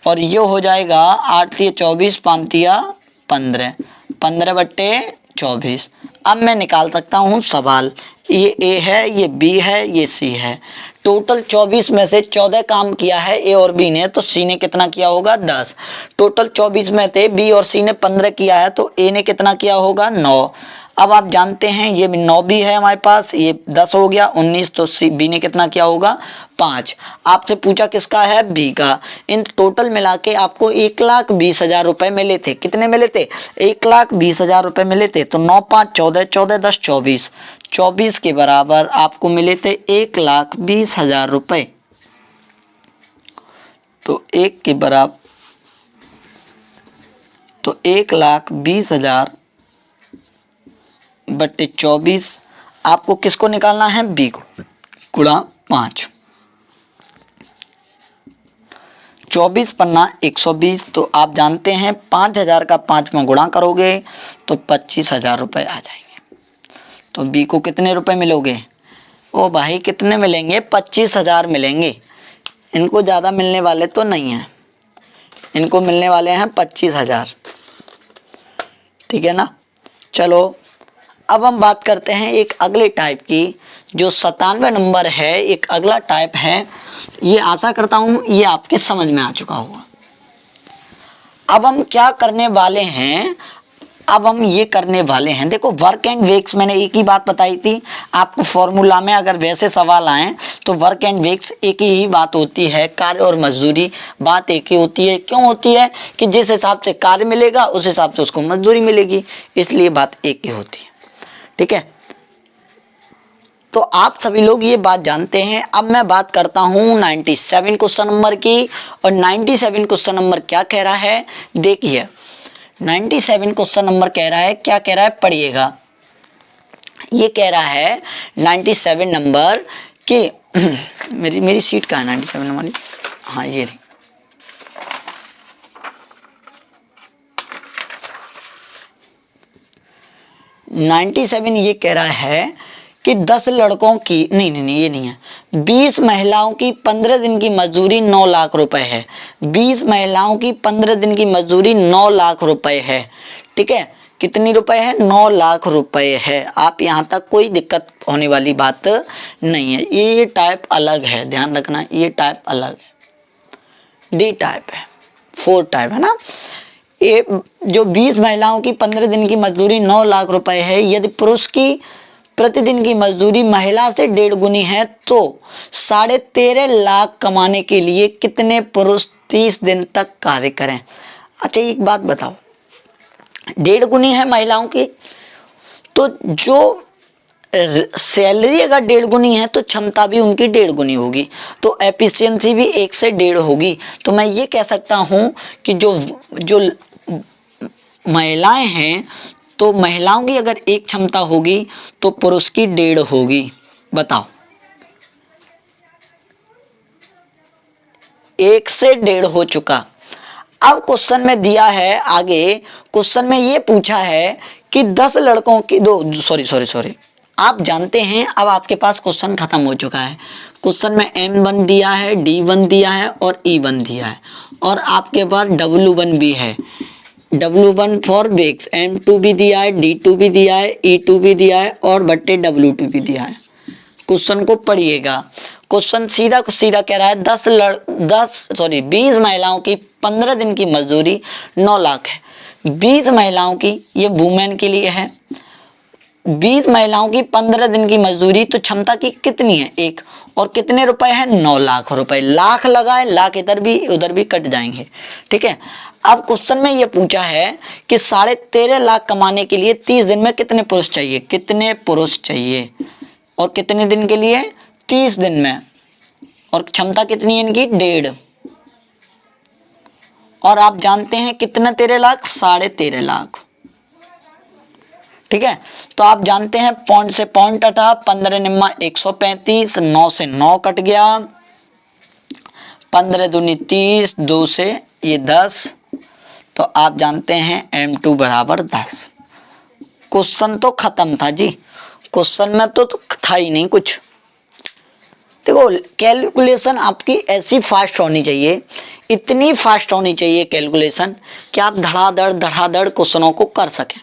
और ये हो जाएगा 8 × 24 5 × 15 15/24। अब मैं निकाल सकता हूँ सवाल, ये ए है, ये बी है, ये सी है। टोटल 24 में से 14 काम किया है ए और बी ने, तो सी ने कितना किया होगा, 10। टोटल 24 में थे बी और सी ने 15 किया है, तो ए ने कितना किया होगा, 9। अब आप जानते हैं ये 9 भी है हमारे पास, ये 10 हो गया 19, तो सी बी ने कितना किया होगा, 5। आपसे पूछा किसका है, बी का। इन टोटल मिला के आपको 1,20,000 रुपए मिले थे। कितने मिले थे, 1,20,000 रुपए मिले थे। तो 9 5 14, 14 10 24, 24 के बराबर आपको मिले थे 1,20,000 रुपए। तो 1 के बराबर, तो 1,20,000 बट्टे 24 आपको किसको निकालना है, बी को, गुणा 5। 24 पन्ना 120, तो आप जानते हैं 5,000 का 5 में गुणा करोगे तो 25,000 रुपये आ जाएंगे। तो बी को कितने रुपए मिलोगे, ओ भाई कितने मिलेंगे, 25,000 मिलेंगे। इनको ज़्यादा मिलने वाले तो नहीं हैं, इनको मिलने वाले हैं 25,000। ठीक है ना। चलो अब हम बात करते हैं एक अगले टाइप की, जो 97 नंबर है। एक अगला टाइप है, ये आशा करता हूँ ये आपके समझ में आ चुका होगा। अब हम क्या करने वाले हैं, अब हम ये करने वाले हैं, देखो वर्क एंड वेक्स मैंने एक ही बात बताई थी आपको फॉर्मूला में। अगर वैसे सवाल आए तो वर्क एंड वेक्स एक ही बात होती है, कार्य और मजदूरी बात एक ही होती है। क्यों होती है कि जिस हिसाब से कार्य मिलेगा उस हिसाब से उसको मजदूरी मिलेगी, इसलिए बात एक ही होती है। ठीक है, तो आप सभी लोग ये बात जानते हैं। अब मैं बात करता हूं 97 क्वेश्चन नंबर की, और 97 क्वेश्चन नंबर क्या कह रहा है, देखिए 97 क्वेश्चन नंबर कह रहा है, क्या कह रहा है पढ़िएगा। ये कह रहा है 97 नंबर कि मेरी सीट कहाँ है 97 नंबर की, हाँ ये रही। $97 ये कह रहा है कि 10 लड़कों की नहीं ये नहीं है, 20 महिलाओं की 15 दिन की मजदूरी 9 लाख रुपए है। 20 महिलाओं की 15 दिन की मजदूरी 9 लाख रुपए है। ठीक है, कितनी रुपए है, 9 लाख रुपए है। आप यहाँ तक कोई दिक्कत होने वाली बात नहीं है। ये टाइप अलग है, ध्यान रखना, ये टाइप अलग है, डी टाइप है, 4 टाइप है ना। ये जो 20 महिलाओं की 15 दिन की मजदूरी 9 लाख रुपए है, यदि पुरुष की प्रतिदिन की मजदूरी महिला से 1.5 गुनी है तो 13.5 लाख कमाने के लिए कितने पुरुष 30 दिन तक कार्य करें। अच्छा एक बात बताओ, 1.5 गुनी है महिलाओं की, तो जो सैलरी अगर 1.5 गुनी है तो क्षमता भी उनकी 1.5 गुनी होगी, तो एफिशिएंसी भी 1 से 1.5 होगी। तो मैं ये कह सकता हूँ कि जो महिलाएं हैं, तो महिलाओं की अगर 1 क्षमता होगी तो पुरुष की 1.5 होगी। बताओ, 1 से 1.5 हो चुका। अब क्वेश्चन में दिया है आगे, क्वेश्चन में ये पूछा है कि 10 लड़कों की सॉरी आप जानते हैं, अब आपके पास क्वेश्चन खत्म हो चुका है। क्वेश्चन में M1 दिया है, D1 दिया है और E1 दिया है और आपके पास W1 भी है, W1 फॉर वेक्स, M2 भी दिया है, D2 भी दिया है, E2 भी दिया है और बट्टे W2 भी दिया है। क्वेश्चन को पढ़िएगा। क्वेश्चन सीधा सीधा कह रहा है 20 महिलाओं की 15 दिन की मजदूरी 9 लाख है। 20 महिलाओं की, ये वुमेन के लिए है, 20 महिलाओं की 15 दिन की मजदूरी, तो क्षमता की कितनी है? 1, और कितने रुपए है? 9 लाख रुपए। लाख लगाए, लाख इधर भी उधर भी कट जाएंगे, ठीक है। अब क्वेश्चन में ये पूछा है कि 13.5 लाख कमाने के लिए 30 दिन में कितने पुरुष चाहिए? कितने पुरुष चाहिए और कितने दिन के लिए? 30 दिन में। और क्षमता कितनी है इनकी? 1.5। और आप जानते हैं कितना 13 लाख? 13.5 लाख, ठीक है। तो आप जानते हैं पॉइंट से पॉइंट हटा, 15 निम्मा 135, 9 से 9 कट गया, 15 दूनी 30, 2 से ये 10, तो आप जानते हैं M2 बराबर 10। क्वेश्चन तो खत्म था जी, क्वेश्चन में तो था ही नहीं कुछ। देखो कैलकुलेशन आपकी ऐसी फास्ट होनी चाहिए, इतनी फास्ट होनी चाहिए कैलकुलेशन कि आप धड़ाधड़ क्वेश्चनों को कर सकें।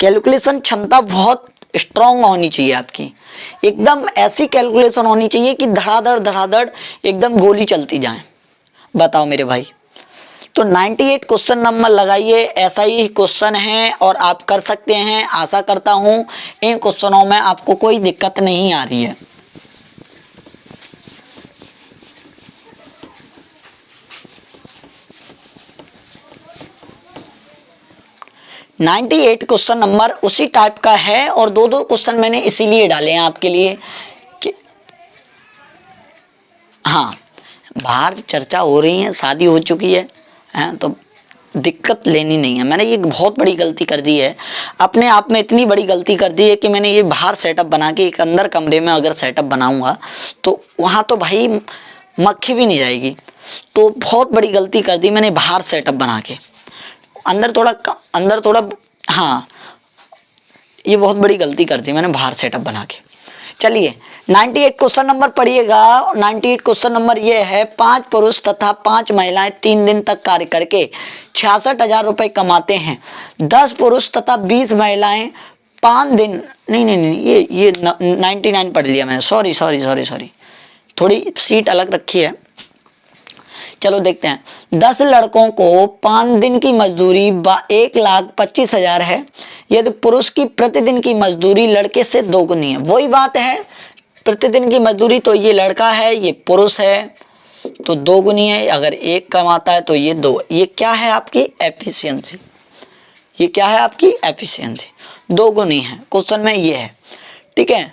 कैलकुलेशन क्षमता बहुत स्ट्रांग होनी चाहिए आपकी, एकदम ऐसी कैलकुलेशन होनी चाहिए कि धड़ाधड़ एकदम गोली चलती जाए। बताओ मेरे भाई, तो 98 क्वेश्चन नंबर लगाइए, ऐसा ही क्वेश्चन है और आप कर सकते हैं। आशा करता हूं इन क्वेश्चनों में आपको कोई दिक्कत नहीं आ रही है। नाइन्टी 98 क्वेश्चन नंबर उसी टाइप का है और दो क्वेश्चन मैंने इसीलिए डाले हैं आपके लिए कि हाँ, बाहर चर्चा हो रही है, शादी हो चुकी है, तो दिक्कत लेनी नहीं है। मैंने ये बहुत बड़ी गलती कर दी है, अपने आप में इतनी बड़ी गलती कर दी है कि मैंने ये बाहर सेटअप बना के एक अंदर कमरे में अगर सेटअप बनाऊंगा तो वहाँ तो भाई मक्खी भी नहीं जाएगी। तो बहुत बड़ी गलती कर दी मैंने बाहर सेटअप बना के, अंदर थोड़ा हाँ, ये बहुत बड़ी गलती कर दी मैंने बाहर सेटअप बना के। चलिए 98 क्वेश्चन नंबर पढ़िएगा। 98 क्वेश्चन नंबर ये है, 5 पुरुष तथा 5 महिलाएं 3 दिन तक कार्य करके 66,000 रुपए कमाते हैं। 10 पुरुष तथा 20 महिलाएं 5 दिन, नहीं ये 99 पढ़ लिया मैंने, सॉरी, थोड़ी सीट अलग रखी है। चलो देखते हैं। 10 लड़कों को 5 दिन की मजदूरी 1,25,000 है। यदि पुरुष की प्रतिदिन की मजदूरी लड़के से 2 गुनी है। वही बात है, प्रतिदिन की मजदूरी तो ये लड़का है, ये पुरुष है, तो 2 गुनी है। अगर 1 कमाता है तो ये 2। ये क्या है आपकी एफिशिएंसी, ये क्या है आपकी एफिशिएंसी, 2 गुनी है। क्वेश्चन में ये है, ठीक है।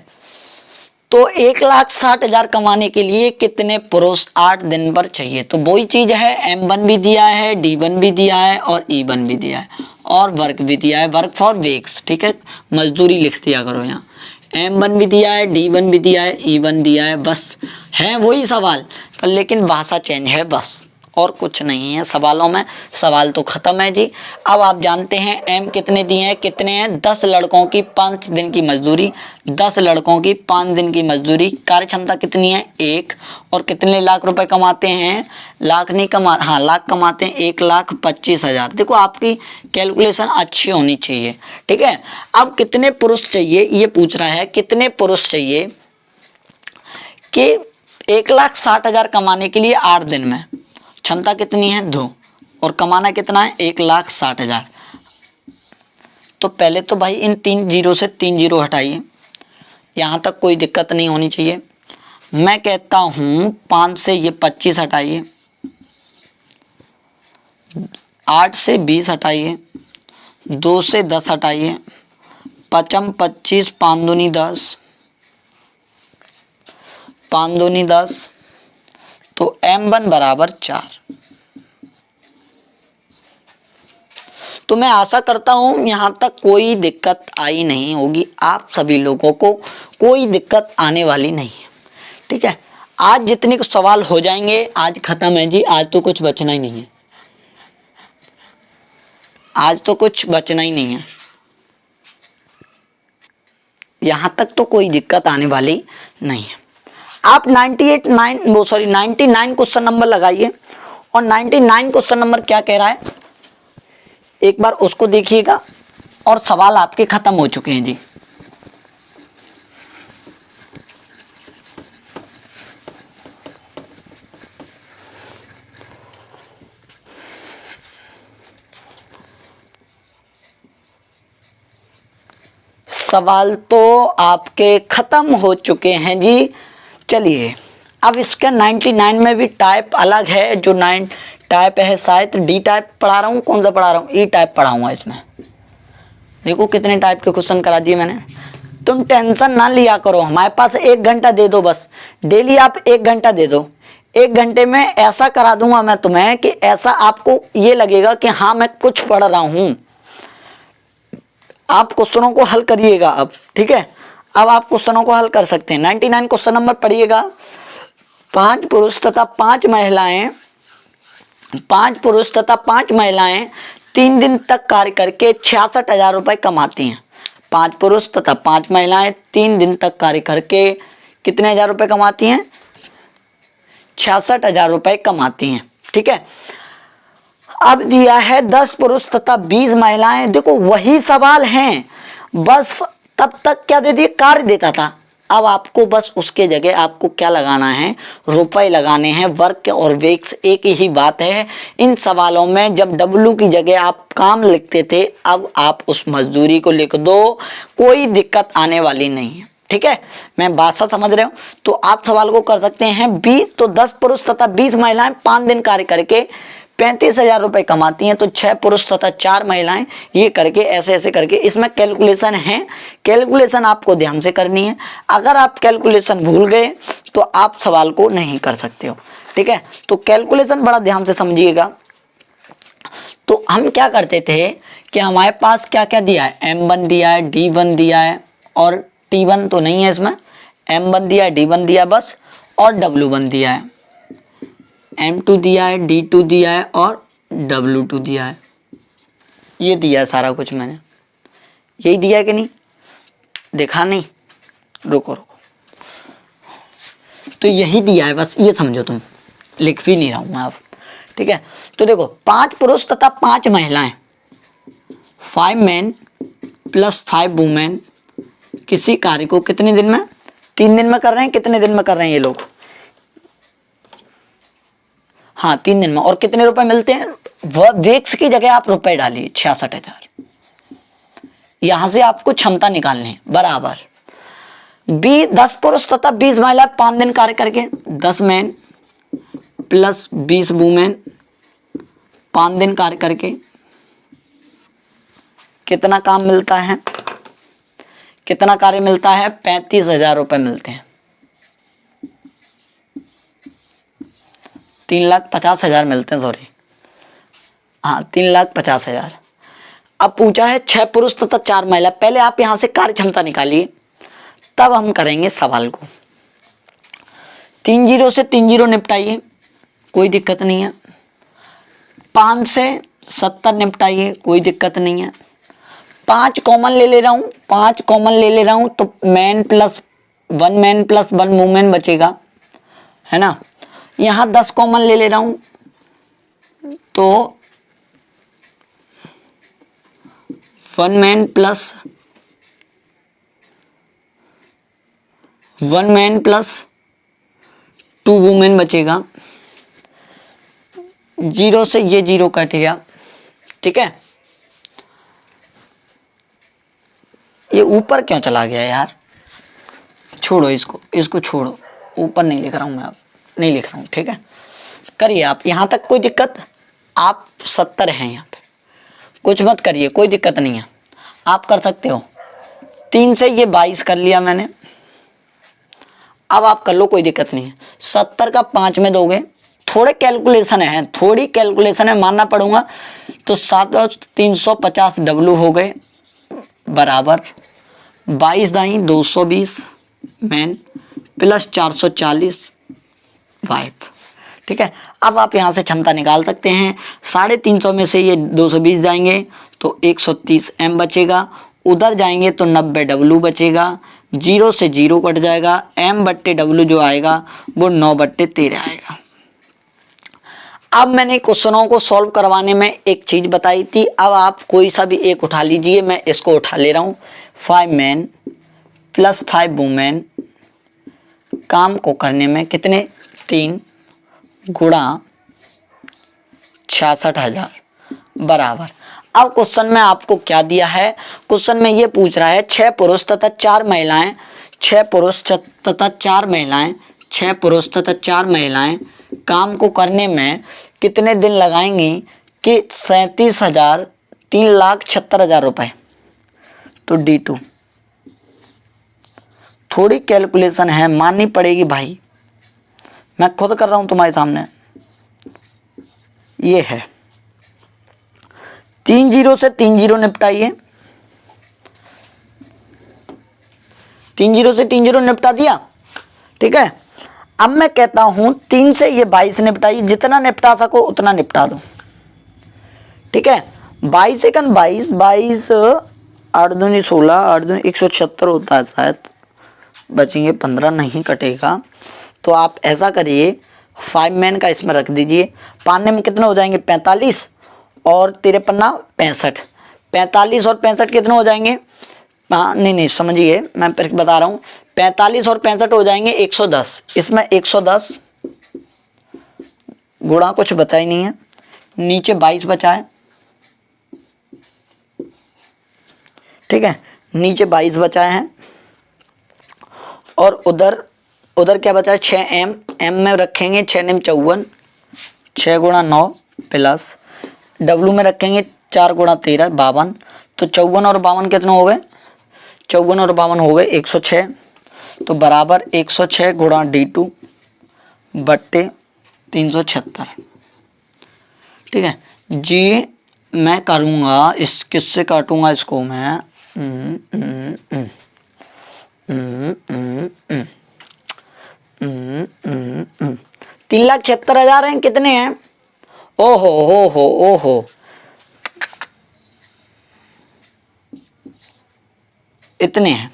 तो 1,60,000 कमाने के लिए कितने पुरुष 8 दिन पर चाहिए? तो वही चीज है, M1 भी दिया है, D1 भी दिया है और E1 भी दिया है और वर्क भी दिया है, वर्क फॉर वेक्स, ठीक है। मजदूरी लिख दिया करो यहाँ। M1 भी दिया है, D1 भी दिया है, E1 दिया है, बस है वही सवाल, पर लेकिन भाषा चेंज है बस, और कुछ नहीं है सवालों में। सवाल तो खत्म है जी। अब आप जानते हैं M कितने दिए हैं, कितने हैं? 10 लड़कों की 5 दिन की मजदूरी, 10 लड़कों की 5 दिन की मजदूरी, कार्य क्षमता कितनी है? 1, और कितने लाख रुपए कमाते हैं? लाख नहीं कमा, हाँ लाख कमाते हैं, 1,25,000। देखो आपकी कैलकुलेशन अच्छी होनी चाहिए, ठीक है। अब कितने पुरुष चाहिए ये पूछ रहा है, कितने पुरुष चाहिए कि 1,60,000 कमाने के लिए 8 दिन में। क्षमता कितनी है? 2, और कमाना कितना है? 1,60,000। तो पहले तो भाई इन 3 जीरो से 3 जीरो हटाइए, यहाँ तक कोई दिक्कत नहीं होनी चाहिए। मैं कहता हूँ 5 से ये 25 हटाइए, 8 से 20 हटाइए, 2 से 10 हटाइए, 5 25, 5 दूनी 10, 5 दूनी 10, तो M1 बराबर 4। तो मैं आशा करता हूं यहां तक कोई दिक्कत आई नहीं होगी, आप सभी लोगों को कोई दिक्कत आने वाली नहीं है, ठीक है। आज जितने सवाल हो जाएंगे आज खत्म है जी, आज तो कुछ बचना ही नहीं है, आज तो कुछ बचना ही नहीं है, यहां तक तो कोई दिक्कत आने वाली नहीं है। आप 99 क्वेश्चन नंबर लगाइए और 99 क्वेश्चन नंबर क्या कह रहा है एक बार उसको देखिएगा और सवाल आपके खत्म हो चुके हैं जी। सवाल तो आपके खत्म हो चुके हैं जी। चलिए अब इसका 99 में भी टाइप अलग है, जो 9 टाइप है, शायद डी टाइप पढ़ा रहा हूँ, कौन सा पढ़ा रहा हूँ, ई टाइप पढ़ाऊंगा इसमें। देखो कितने टाइप के क्वेश्चन करा दिए मैंने। तुम टेंशन ना लिया करो, हमारे पास 1 घंटा दे दो बस, डेली आप 1 घंटा दे दो। 1 घंटे में ऐसा करा दूंगा मैं तुम्हें कि ऐसा आपको ये लगेगा कि हाँ मैं कुछ पढ़ रहा हूँ। आप क्वेश्चनों को हल करिएगा अब, ठीक है। अब आप क्वेश्चनों को हल कर सकते हैं। 99 क्वेश्चन नंबर पढ़िएगा। 5 पुरुष तथा 5 महिलाएं 3 दिन तक कार्य करके 66,000 रुपए कमाती हैं। 5 पुरुष तथा 5 महिलाएं 3 दिन तक कार्य करके कितने हजार रुपए कमाती हैं? 66,000 रुपए कमाती हैं, ठीक है। अब दिया है 10 पुरुष तथा 20 महिलाएं। देखो वही सवाल हैं, बस तब तक क्या दे दिए, कार्य देता था। अब आपको बस उसके जगह आपको क्या लगाना है, रुपए लगाने हैं। वर्क और वेक्स एक ही बात है। इन सवालों में जब डब्लू की जगह आप काम लिखते थे, अब आप उस मजदूरी को लिख दो, कोई दिक्कत आने वाली नहीं है, ठीक है। मैं बात सा समझ रहे हो तो आप सवाल को कर सकते हैं। बी तो 10 पुरुष तथा 20 महिलाएं 5 दिन कार्य करके 35,000 रुपए कमाती हैं, तो 6 पुरुष तथा 4 महिलाएं ये करके ऐसे ऐसे करके, इसमें कैलकुलेशन है। कैलकुलेशन आपको ध्यान से करनी है। अगर आप कैलकुलेशन भूल गए तो आप सवाल को नहीं कर सकते हो, ठीक है। तो कैलकुलेशन बड़ा ध्यान से समझिएगा। तो हम क्या करते थे कि हमारे पास क्या क्या दिया है, M1 दिया है, D1 दिया है और T1 तो नहीं है इसमें, M1 दिया है, D1 दिया बस, और W1 दिया है, M2 दिया है, D2 दिया है और W2 दिया है। ये दिया है सारा कुछ मैंने, यही दिया है कि नहीं, देखा नहीं, रुको रुको, तो यही दिया है बस, ये समझो तुम, लिख भी नहीं रहा हूं मैं अब, ठीक है। तो देखो 5 पुरुष तथा 5 महिलाएं, 5 मेन प्लस 5 वुमेन किसी कार्य को कितने दिन में, 3 दिन में कर रहे हैं। कितने दिन में कर रहे हैं ये लोग, हाँ 3 दिन में। और कितने रुपए मिलते हैं, वेक्स की जगह आप रुपए डालिए 66,000। यहां से आपको क्षमता निकालनी है बराबर। बी 10 पुरुष तथा 20 महिला 5 दिन कार्य करके, 10 मैन प्लस 20 वुमेन 5 दिन कार्य करके कितना काम मिलता है, कितना कार्य मिलता है, 35,000 रुपए मिलते हैं। 3,50,000 मिलते हैं, सॉरी, हाँ 3,50,000। अब पूछा है 6 पुरुष तथा 4 महिला। पहले आप यहां से कार्य क्षमता निकालिए, तब हम करेंगे सवाल को। 3 जीरो से 3 जीरो निपटाइए, कोई दिक्कत नहीं है। 5 से 70 निपटाइए, कोई दिक्कत नहीं है। 5 कॉमन ले रहा हूं, 5 कॉमन ले रहा हूं तो man plus 1 man plus 1 women बचेगा, है ना। यहां 10 कॉमन ले रहा हूं तो 1 man plus 1 man plus 2 women बचेगा। 0 से ये 0 कट गया, ठीक है। ये ऊपर क्यों चला गया यार, छोड़ो इसको छोड़ो, ऊपर नहीं लिख रहा हूं मैं, अब नहीं लिख रहा हूं, ठीक है। करिए आप यहां तक, कोई दिक्कत, आप 70 हैं यहाँ पे, कुछ मत करिए, कोई दिक्कत नहीं है, आप कर सकते हो। 3 से ये 22 कर लिया मैंने, अब आप कर लो, कोई दिक्कत नहीं है। 70 का 5 में दोगे, थोड़ी कैलकुलेशन है, मानना पड़ूंगा। तो 7 और 350 डब्लू हो गए बराबर 22 दाई 220 मैन प्लस 440 वाइफ, ठीक है। अब आप यहाँ से क्षमता निकाल सकते हैं। 350 में से ये 220 जाएंगे तो 130 m बचेगा, उधर जाएंगे तो 90 W बचेगा, 0 से 0 कट जाएगा, m/W जो आएगा वो 9/13 आएगा। अब मैंने क्वेश्चनों को सॉल्व करवाने में एक चीज़ बताई थी, अब आप कोई सा भी एक उठा लीजिए, मैं इसको उठा ले रहा हूँ। 5 men + 5 women काम को करने में कितने 3 × 66,000 बराबर। अब क्वेश्चन में आपको क्या दिया है, क्वेश्चन में ये पूछ रहा है 6 पुरुष तथा 4 महिलाएं, 6 पुरुष तथा 4 महिलाएं, 6 पुरुष तथा 4 महिलाएं काम को करने में कितने दिन लगाएंगी कि 3,76,000 रुपए। तो D2 थोड़ी कैलकुलेशन है, माननी पड़ेगी भाई, मैं खुद कर रहा हूं तुम्हारे सामने। ये है 3 0 से 3 0 निपटाइए, 3 0 से 3 0 निपटा दिया, ठीक है। अब मैं कहता हूं 3 से ये 22 निपटाइए, जितना निपटा सको उतना निपटा दो, ठीक है। 22 एकन 22, 22 8 दूनी 16, 8 दूनी 176 होता है शायद, बचेंगे 15, नहीं कटेगा। तो आप ऐसा करिए 5 men का इसमें रख दीजिए, पाने में कितने हो जाएंगे 45 और 53 65, 45 और 65 कितने हो जाएंगे, नहीं समझिए, मैं फिर बता रहा हूँ, 45 और 65 हो जाएंगे 110, इसमें 110 गुणा कुछ बचा ही नहीं है, नीचे 22 बचा है, ठीक है, नीचे 22 बचा है और उधर क्या बचा है 6 m, m में रखेंगे 6 9 54, 6 × 9 प्लस W में रखेंगे 4 × 13 52, तो 54 और 52 कितने हो गए, 54 और 52 हो गए 106, तो बराबर 106 × D2 / 376, ठीक है जी। मैं करूँगा इस किससे काटूंगा इसको मैं 3,76,000 हैं, कितने हैं, ओहो इतने हैं,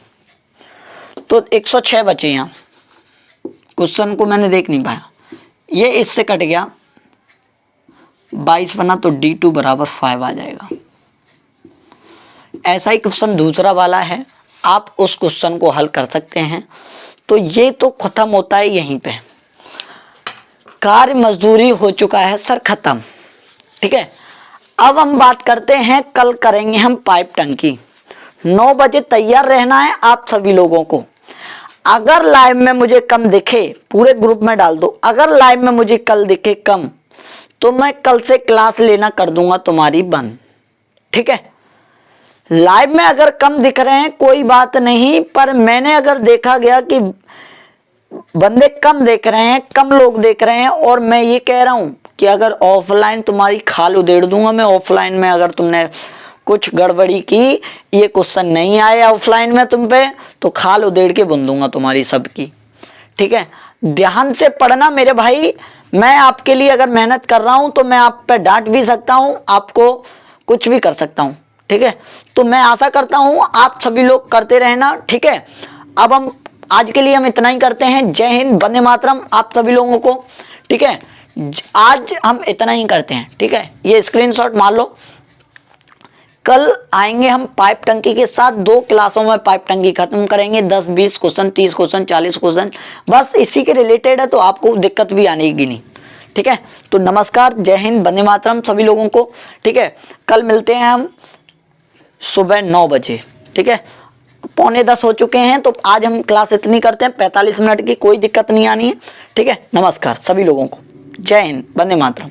तो 106 बचे। यहाँ क्वेश्चन को मैंने देख नहीं पाया, ये इससे कट गया 22 बना, तो D2 = 5 आ जाएगा। ऐसा ही क्वेश्चन दूसरा वाला है, आप उस क्वेश्चन को हल कर सकते हैं। तो ये तो खत्म होता है यहीं पे, कार्य मजदूरी हो चुका है सर खत्म, ठीक है। अब हम बात करते हैं, कल करेंगे हम पाइप टंकी। 9 बजे तैयार रहना है आप सभी लोगों को। अगर लाइव में मुझे कम दिखे, पूरे ग्रुप में डाल दो, अगर लाइव में मुझे कल दिखे कम तो मैं कल से क्लास लेना कर दूंगा तुम्हारी बंद, ठीक है। लाइव में अगर कम दिख रहे हैं कोई बात नहीं, पर मैंने अगर देखा गया कि बंदे कम देख रहे हैं, कम लोग देख रहे हैं, और मैं ये कह रहा हूं कि अगर ऑफलाइन तुम्हारी खाल उधेड़ दूंगा मैं, ऑफलाइन में अगर तुमने कुछ गड़बड़ी की, ये क्वेश्चन नहीं आया ऑफलाइन में तुम पे, तो खाल उधेड़ के बुन दूंगा तुम्हारी सबकी, ठीक है। ध्यान से पढ़ना मेरे भाई, मैं आपके लिए अगर मेहनत कर रहा हूं तो मैं आप पे डांट भी सकता हूं, आपको कुछ भी कर सकता हूं, ठीक है। तो मैं आशा करता हूं आप सभी लोग करते रहना, ठीक है। अब हम आज के लिए हम इतना ही करते हैं। जय हिंद, वंदे मातरम आप सभी लोगों को, ठीक है। आज हम इतना ही करते हैं, ठीक है। ये स्क्रीनशॉट मार लो। कल आएंगे हम पाइप टंकी के साथ, 2 क्लासों में पाइप टंकी खत्म करेंगे। 10 20 क्वेश्चन, 30 क्वेश्चन, 40 क्वेश्चन, बस इसी के रिलेटेड है, तो आपको दिक्कत भी आने की नहीं, ठीक है। तो नमस्कार, जय हिंद, वंदे मातरम सभी लोगों को, ठीक है। कल मिलते हैं हम सुबह 9 बजे, ठीक है। 9:45 हो चुके हैं, तो आज हम क्लास इतनी करते हैं, 45 मिनट की, कोई दिक्कत नहीं आनी है, ठीक है। नमस्कार सभी लोगों को, जय हिंद, वंदे मातरम।